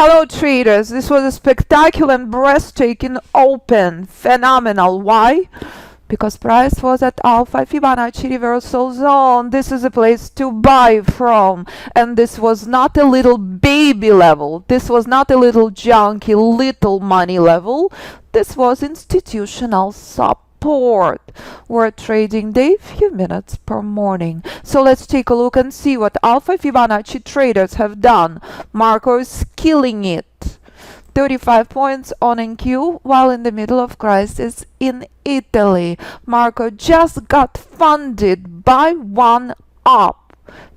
Hello traders, this was a spectacular and breathtaking open. Phenomenal. Why? Because price was at Alpha Fibonacci reversal zone. This is a place to buy from. And this was not a little baby level. This was not a little junky little money level. This was institutional support. We're trading day few minutes per morning. So let's take a look and see what Alpha Fibonacci traders have done. Marco is killing it. 35 points on NQ while in the middle of crisis in Italy. Marco just got funded by one up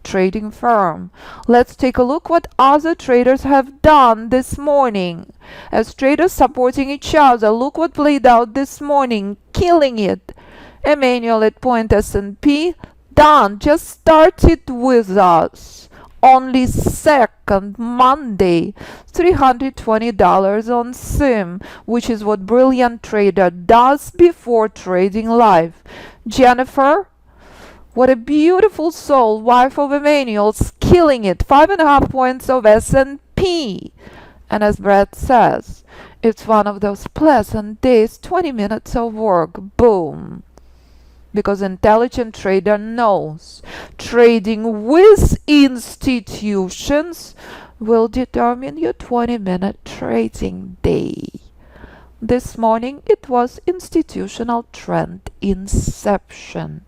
trading firm. Let's take a look what other traders have done this morning. As traders supporting each other, look what played out this morning, killing it. Emmanuel at point S&P, done, just started with us. Only second Monday, $320 on SIM, which is what brilliant trader does before trading live. Jennifer, what a beautiful soul, wife of Emmanuel's, killing it. 5.5 points of S&P. And as Brad says, it's one of those pleasant days, 20 minutes of work, boom. Because intelligent trader knows trading with institutions will determine your 20-minute trading day. This morning it was institutional trend inception.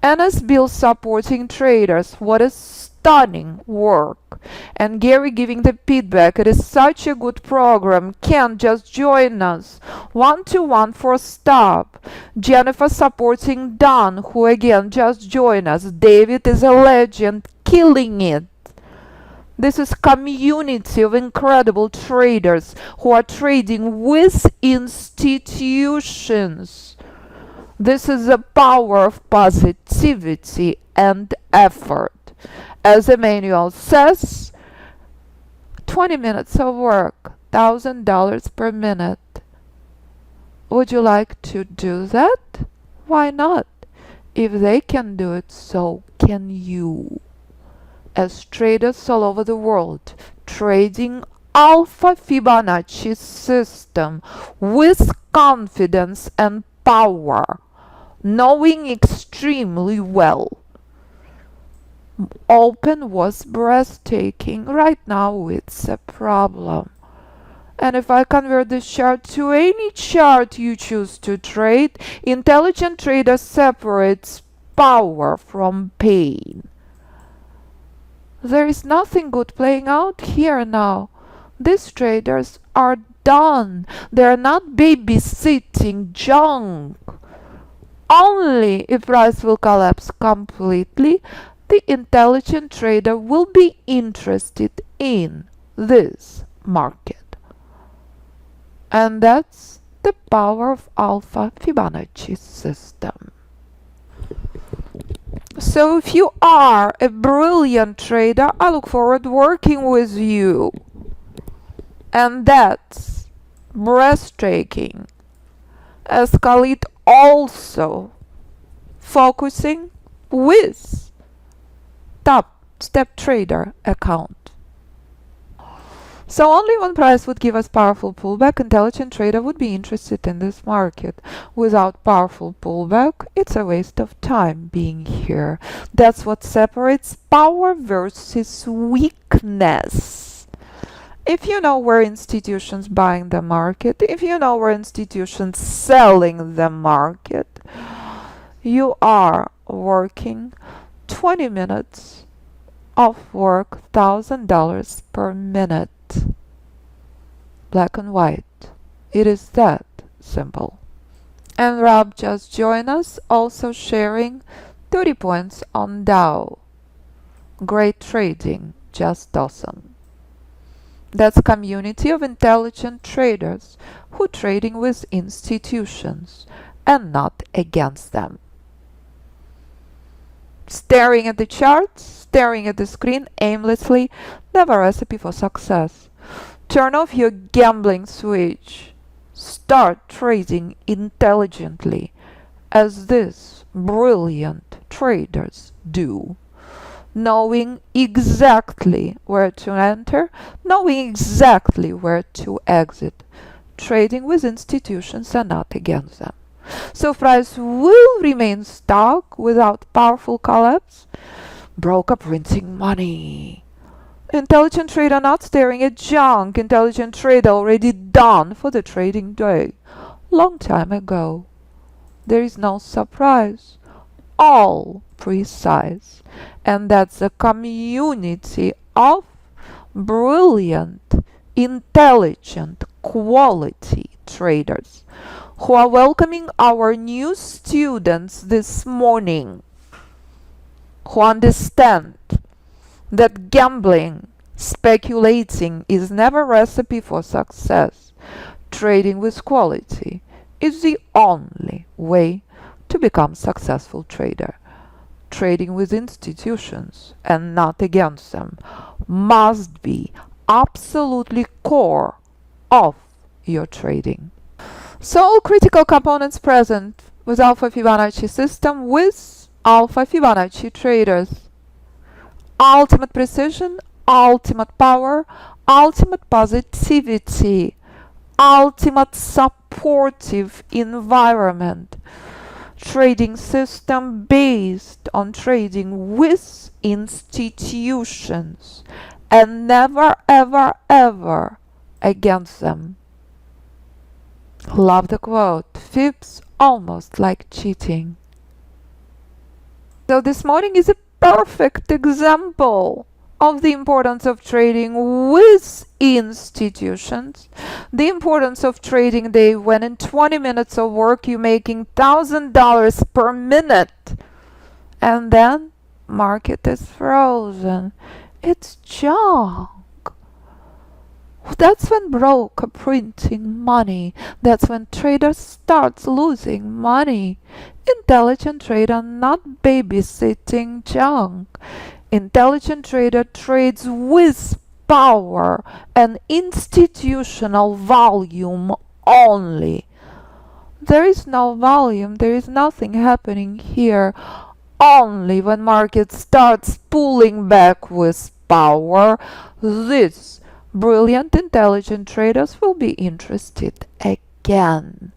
And as Bill supporting traders, what a stunning work. And Gary giving the feedback, it is such a good program. Ken just join us. 1-to-1 for stop. Jennifer supporting Don, who again just joined us. David is a legend, killing it. This is community of incredible traders who are trading with institutions. This is the power of positivity and effort. As Emmanuel says, 20 minutes of work, $1,000 per minute. Would you like to do that? Why not? If they can do it, so can you. As traders all over the world, trading Alpha Fibonacci System with confidence and power, knowing extremely well. Open was breathtaking. Right now it's a problem. And if I convert this chart to any chart you choose to trade, intelligent trader separates power from pain. There is nothing good playing out here now. These traders are done. They're not babysitting junk. Only if price will collapse completely, the intelligent trader will be interested in this market. And that's the power of Alpha Fibonacci System. So if you are a brilliant trader, I look forward to working with you. And that's breathtaking. As Khalid also focusing with top step trader account. So only when price would give us powerful pullback, intelligent trader would be interested in this market. Without powerful pullback, it's a waste of time being here. That's what separates power versus weakness. If you know where institutions buying the market, if you know where institutions selling the market, you are working 20 minutes of work, $1,000 per minute. Black and white. It is that simple. And Rob just joined us, also sharing 30 points on Dow. Great trading, just awesome. That's a community of intelligent traders who trading with institutions and not against them. Staring at the charts, staring at the screen aimlessly, never a recipe for success. Turn off your gambling switch. Start trading intelligently, as these brilliant traders do. knowing exactly where to enter, knowing exactly where to exit, trading with institutions and not against them. So price will remain stuck without powerful collapse. Broker printing money. Intelligent trader not staring at junk. Intelligent trader already done for the trading day. Long time ago. There is no surprise. All precise. And that's a community of brilliant, intelligent, quality traders who are welcoming our new students this morning, who understand that gambling, speculating is never a recipe for success. Trading with quality is the only way to become successful trader. Trading with institutions and not against them must be absolutely core of your trading. So all critical components present with Alpha Fibonacci system with Alpha Fibonacci traders. Ultimate precision, ultimate power, ultimate positivity, ultimate supportive environment. Trading system based on trading with institutions and never ever ever against them. Love the quote. Fibs almost like cheating. So this morning is a perfect example of the importance of trading with institutions, the importance of trading day when in 20 minutes of work you're making $1,000 per minute and then market is frozen. It's junk. That's when broker printing money. That's when trader starts losing money. Intelligent trader not babysitting junk. Intelligent trader trades with power and institutional volume only. There is no volume, there is nothing happening here. Only when market starts pulling back with power, this brilliant, intelligent traders will be interested again.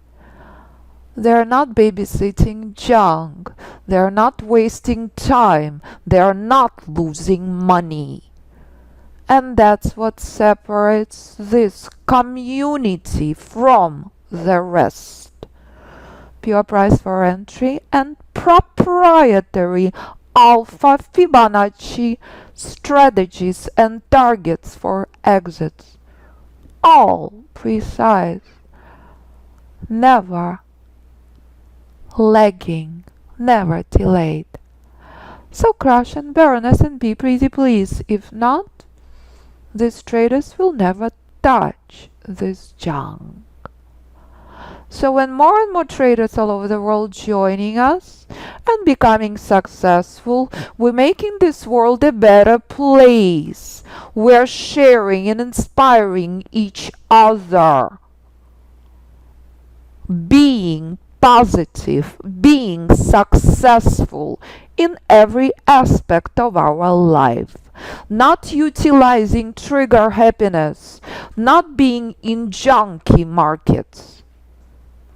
They're not babysitting junk. They're not wasting time. They're not losing money. And that's what separates this community from the rest. Pure price for entry and proprietary Alpha Fibonacci strategies and targets for exits. All precise, never lagging, never delayed. So crash and burn S&P pretty please. If not, these traders will never touch this junk. So when more and more traders all over the world joining us and becoming successful, we're making this world a better place. We're sharing and inspiring each other. Being positive, being successful in every aspect of our life. Not utilizing trigger happiness, not being in junky markets.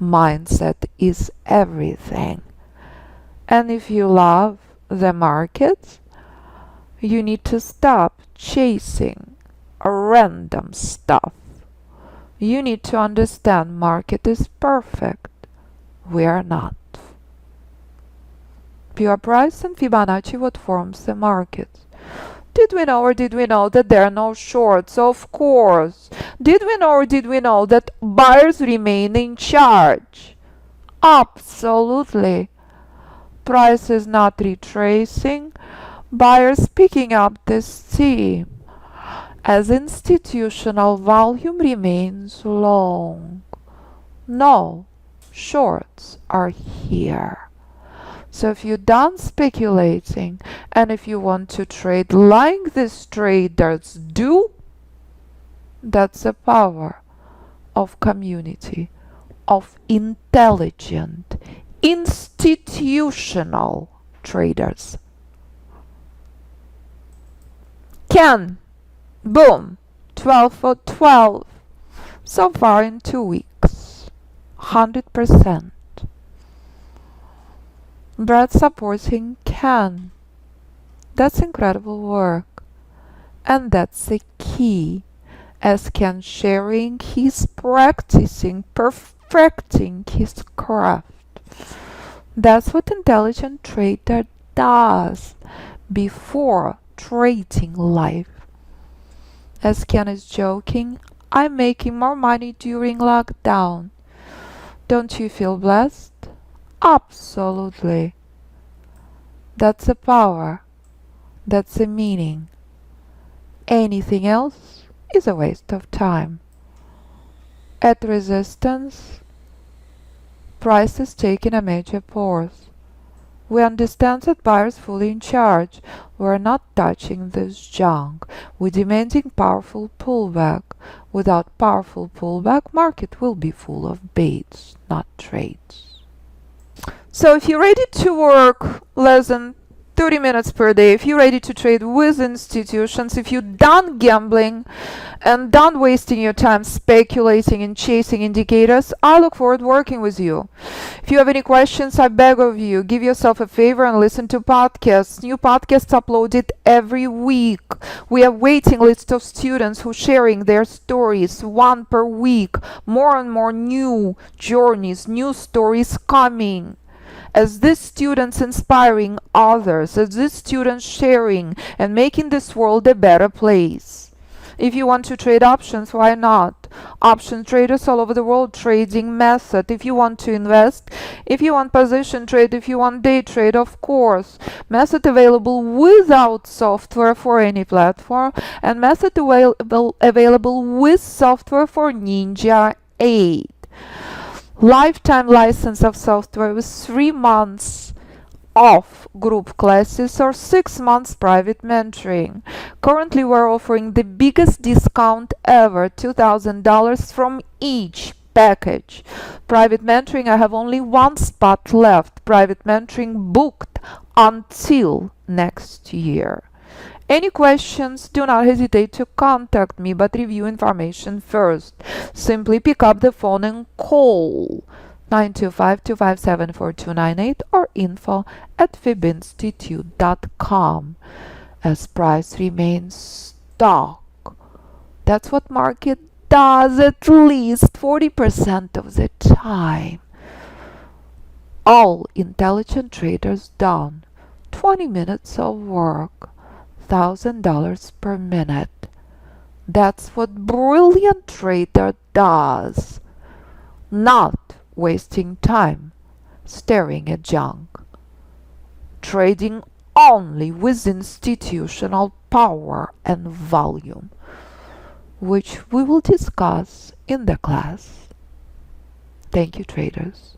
Mindset is everything. And if you love the markets, you need to stop chasing random stuff. You need to understand market is perfect. We are not. Pure price and Fibonacci what forms the market. Did we know or did we know that there are no shorts? Of course. Did we know or did we know that buyers remain in charge? Absolutely. Price is not retracing. Buyers picking up this theme as institutional volume remains long. No shorts are here. So if you're done speculating and if you want to trade like these traders do, that's the power of community, of intelligent, institutional traders. Can, boom, 12 for 12. So far in 2 weeks, 100%. Brad supporting Can. That's incredible work. And that's the key. As Ken sharing, he's practicing, perfecting his craft. That's what intelligent trader does before trading live. As Ken is joking, I'm making more money during lockdown. Don't you feel blessed? Absolutely. That's the power. That's the meaning. Anything else is a waste of time. At resistance, price is taking a major pause. We understand that buyers fully in charge. We're not touching this junk. We're demanding powerful pullback. Without powerful pullback, market will be full of baits, not trades. So if you're ready to work less than 30 minutes per day, if you're ready to trade with institutions, if you're done gambling and done wasting your time speculating and chasing indicators, I look forward to working with you. If you have any questions, I beg of you, give yourself a favor and listen to podcasts. New podcasts uploaded every week. We have waiting list of students who are sharing their stories, one per week. More and more new journeys, new stories coming. As these students inspiring others, as these students sharing and making this world a better place. If you want to trade options, why not? Option traders all over the world trading method. If you want to invest, if you want position trade, if you want day trade, of course. Method available without software for any platform, and method available with software for Ninja 8. Lifetime license of software with 3 months off group classes or 6 months private mentoring. Currently we're offering the biggest discount ever, $2,000 from each package. Private mentoring, I have only 1 spot left. Private mentoring booked until next year. Any questions, do not hesitate to contact me, but review information first. Simply pick up the phone and call 925-257-4298 or info@fibinstitute.com. As price remains stuck. That's what market does at least 40% of the time. All intelligent traders done. 20 minutes of work. $1,000 per minute. That's what brilliant trader does. Not wasting time staring at junk. Trading only with institutional power and volume, which we will discuss in the class. Thank you, traders.